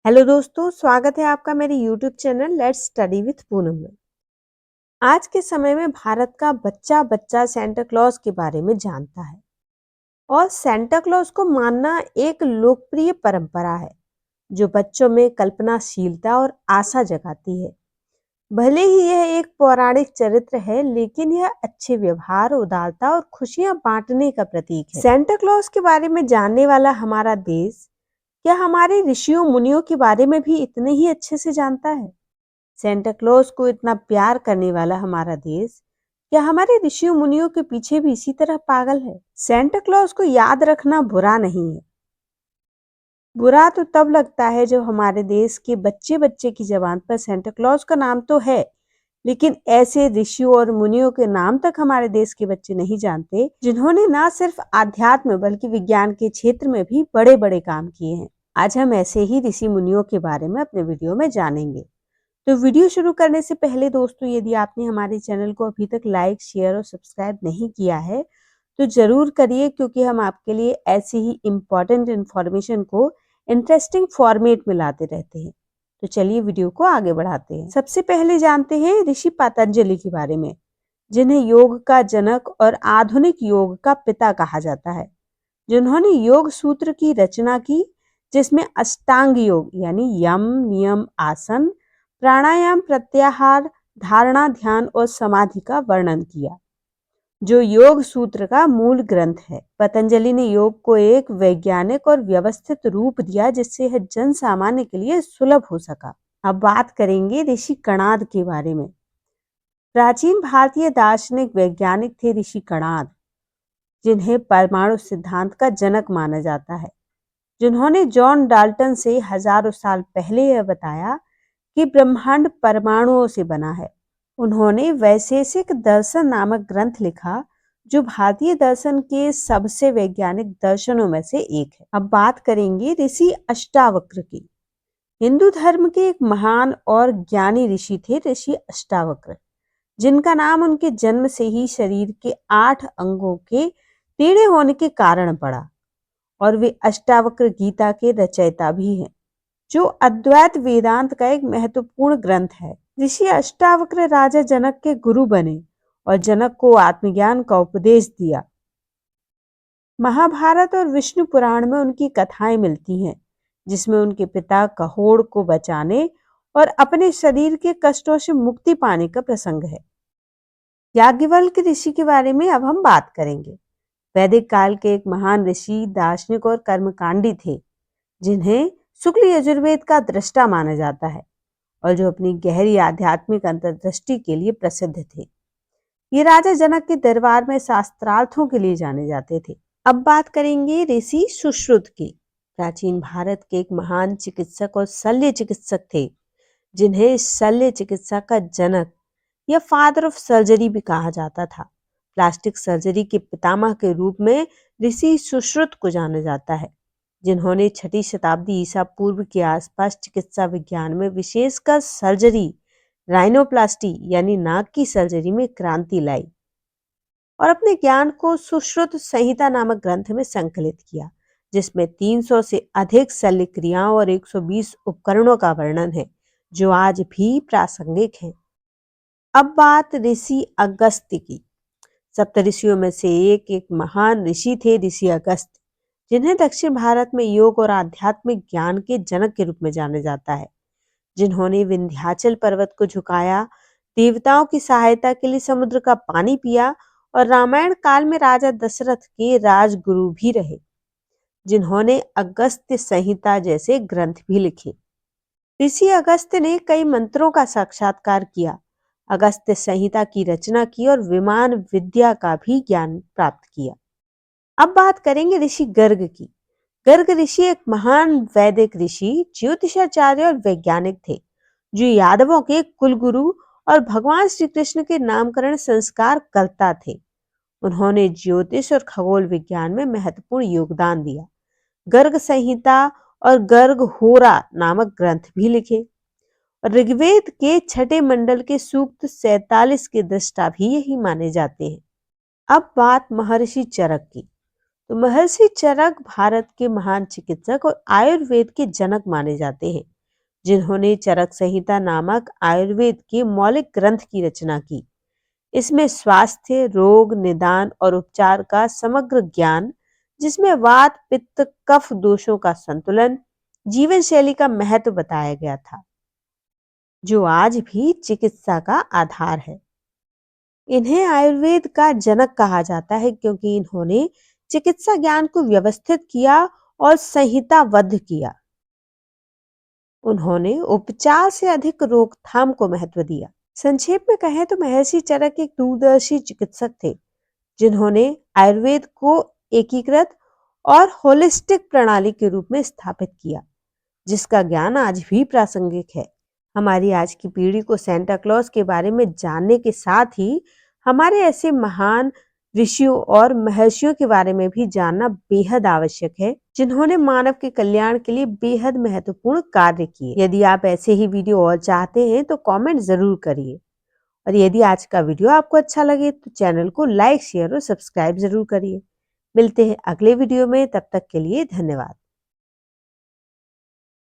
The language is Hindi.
हेलो दोस्तों, स्वागत है आपका मेरे YouTube channel let's study with Poonam में। आज के समय में भारत का बच्चा बच्चा सेंटा क्लॉज के बारे में जानता है और सेंटा क्लॉज को मानना एक लोकप्रिय परंपरा है जो बच्चों में कल्पनाशीलता और आशा जगाती है। भले ही यह एक पौराणिक चरित्र है, लेकिन यह अच्छे व्यवहार, उदारता और खुशियां बांटने का प्रतीक है। सेंटा क्लॉज के बारे में जानने वाला हमारा देश क्या हमारे ऋषियों मुनियों के बारे में भी इतने ही अच्छे से जानता है? सेंटा क्लॉज को इतना प्यार करने वाला हमारा देश क्या हमारे ऋषियों मुनियों के पीछे भी इसी तरह पागल है? सेंटा क्लॉज को याद रखना बुरा नहीं है। बुरा तो तब लगता है जब हमारे देश के बच्चे बच्चे की जबान पर सेंटा क्लॉज का नाम तो है, लेकिन ऐसे ऋषियों और मुनियों के नाम तक हमारे देश के बच्चे नहीं जानते जिन्होंने ना सिर्फ आध्यात्म बल्कि विज्ञान के क्षेत्र में भी बड़े बड़े काम किए हैं। आज हम ऐसे ही ऋषि मुनियों के बारे में अपने वीडियो में जानेंगे। तो वीडियो शुरू करने से पहले दोस्तों, यदि आपने हमारे चैनल को अभी तक लाइक, शेयर और सब्सक्राइब नहीं किया है तो जरूर करिए, क्योंकि हम आपके लिए ऐसी ही इम्पोर्टेंट इन्फॉर्मेशन को इंटरेस्टिंग फॉर्मेट में लाते रहते हैं। तो चलिए वीडियो को आगे बढ़ाते हैं। सबसे पहले जानते हैं ऋषि पतंजलि के बारे में, जिन्हें योग का जनक और आधुनिक योग का पिता कहा जाता है, जिन्होंने योग सूत्र की रचना की, जिसमें अष्टांग योग यानी यम, नियम, आसन, प्राणायाम, प्रत्याहार, धारणा, ध्यान और समाधि का वर्णन किया, जो योग सूत्र का मूल ग्रंथ है। पतंजलि ने योग को एक वैज्ञानिक और व्यवस्थित रूप दिया, जिससे यह जन सामान्य के लिए सुलभ हो सका। अब बात करेंगे ऋषि कणाद के बारे में। प्राचीन भारतीय दार्शनिक वैज्ञानिक थे ऋषि कणाद, जिन्हें परमाणु सिद्धांत का जनक माना जाता है, जिन्होंने जॉन डाल्टन से हजारों साल पहले यह बताया कि ब्रह्मांड परमाणुओं से बना है। उन्होंने वैशेषिक दर्शन नामक ग्रंथ लिखा, जो भारतीय दर्शन के सबसे वैज्ञानिक दर्शनों में से एक है। अब बात करेंगे ऋषि अष्टावक्र की। हिंदू धर्म के एक महान और ज्ञानी ऋषि थे ऋषि अष्टावक्र, जिनका नाम उनके जन्म से ही शरीर के 8 अंगों के टेढ़े होने के कारण पड़ा, और वे अष्टावक्र गीता के रचयिता भी हैं, जो अद्वैत वेदांत का एक महत्वपूर्ण ग्रंथ है। ऋषि अष्टावक्र राजा जनक के गुरु बने और जनक को आत्मज्ञान का उपदेश दिया। महाभारत और विष्णु पुराण में उनकी कथाएं मिलती हैं, जिसमें उनके पिता कहोड़ को बचाने और अपने शरीर के कष्टों से मुक्ति पाने का प्रसंग है। याज्ञवल्क्य ऋषि के बारे में अब हम बात करेंगे। वैदिक काल के एक महान ऋषि, दार्शनिक और कर्मकांडी थे, जिन्हें शुक्ल यजुर्वेद का दृष्टा माना जाता है और जो अपनी गहरी आध्यात्मिक अंतर्दृष्टि के लिए प्रसिद्ध थे। ये राजा जनक के दरबार में शास्त्रार्थों के लिए जाने जाते थे। अब बात करेंगे ऋषि सुश्रुत की। प्राचीन भारत के एक महान चिकित्सक और शल्य चिकित्सक थे, जिन्हें शल्य चिकित्सा का जनक या फादर ऑफ सर्जरी भी कहा जाता था। प्लास्टिक सर्जरी के पितामह के रूप में ऋषि सुश्रुत को जाना जाता है, जिन्होंने 6वीं शताब्दी ईसा पूर्व के आसपास चिकित्सा विज्ञान में, विशेषकर सर्जरी, राइनोप्लास्टी यानी नाक की सर्जरी में क्रांति लाई और अपने ज्ञान को सुश्रुत संहिता नामक ग्रंथ में संकलित किया, जिसमें 300 से अधिक शल्य क्रियाओं और 120 उपकरणों का वर्णन है, जो आज भी प्रासंगिक हैं। अब बात ऋषि अगस्त्य की। सप्तऋषियों में से एक महान ऋषि थे ऋषि अगस्त्य, जिन्हें दक्षिण भारत में योग और आध्यात्मिक ज्ञान के जनक के रूप में जाना जाता है, जिन्होंने विंध्याचल पर्वत को झुकाया, देवताओं की सहायता के लिए समुद्र का पानी पिया और रामायण काल में राजा दशरथ के राजगुरु भी रहे, जिन्होंने अगस्त्य संहिता जैसे ग्रंथ भी लिखे। ऋषि अगस्त्य ने कई मंत्रों का साक्षात्कार किया, अगस्त्य संहिता की रचना की और विमान विद्या का भी ज्ञान प्राप्त किया। अब बात करेंगे ऋषि गर्ग की। गर्ग ऋषि एक महान वैदिक ऋषि, ज्योतिषाचार्य और वैज्ञानिक थे, जो यादवों के कुलगुरु और भगवान श्री कृष्ण के नामकरण संस्कार कर्ता थे। उन्होंने ज्योतिष और खगोल विज्ञान में महत्वपूर्ण योगदान दिया। गर्ग संहिता और गर्ग होरा नामक ग्रंथ भी लिखे। ऋग्वेद के 6ठे मंडल के सूक्त 47 के दृष्टा भी यही माने जाते हैं। अब बात महर्षि चरक की। तो महर्षि चरक भारत के महान चिकित्सक और आयुर्वेद के जनक माने जाते हैं। जिन्होंने चरक संहिता नामक आयुर्वेद के मौलिक ग्रंथ की रचना की। इसमें स्वास्थ्य, रोग निदान और उपचार का समग्र ज्ञान, जिसमें वात, पित्त, कफ दोषों का संतुलन, जीवन शैली का महत्व बताया गया था, जो आज भी चिकित्सा का आधार है। इन्हें आयुर्वेद का जनक कहा जाता है क्योंकि इन्होंने चिकित्सा ज्ञान को व्यवस्थित किया और संहिताबद्ध किया। उन्होंने उपचार से अधिक रोकथाम को महत्व दिया। संक्षेप में कहें तो महर्षि चरक एक दूरदर्शी चिकित्सक थे, जिन्होंने आयुर्वेद को एकीकृत और होलिस्टिक प्रणाली के रूप में स्थापित किया, जिसका ज्ञान आज भी प्रासंगिक है। हमारी आज की पीढ़ी को सेंटा क्लॉज के बारे में जानने के साथ ही हमारे ऐसे महान ऋषियों और महर्षियों के बारे में भी जानना बेहद आवश्यक है, जिन्होंने मानव के कल्याण के लिए बेहद महत्वपूर्ण कार्य किए। यदि आप ऐसे ही वीडियो और चाहते हैं तो कमेंट जरूर करिए, और यदि आज का वीडियो आपको अच्छा लगे तो चैनल को लाइक, शेयर और सब्सक्राइब जरूर करिए। मिलते हैं अगले वीडियो में, तब तक के लिए धन्यवाद।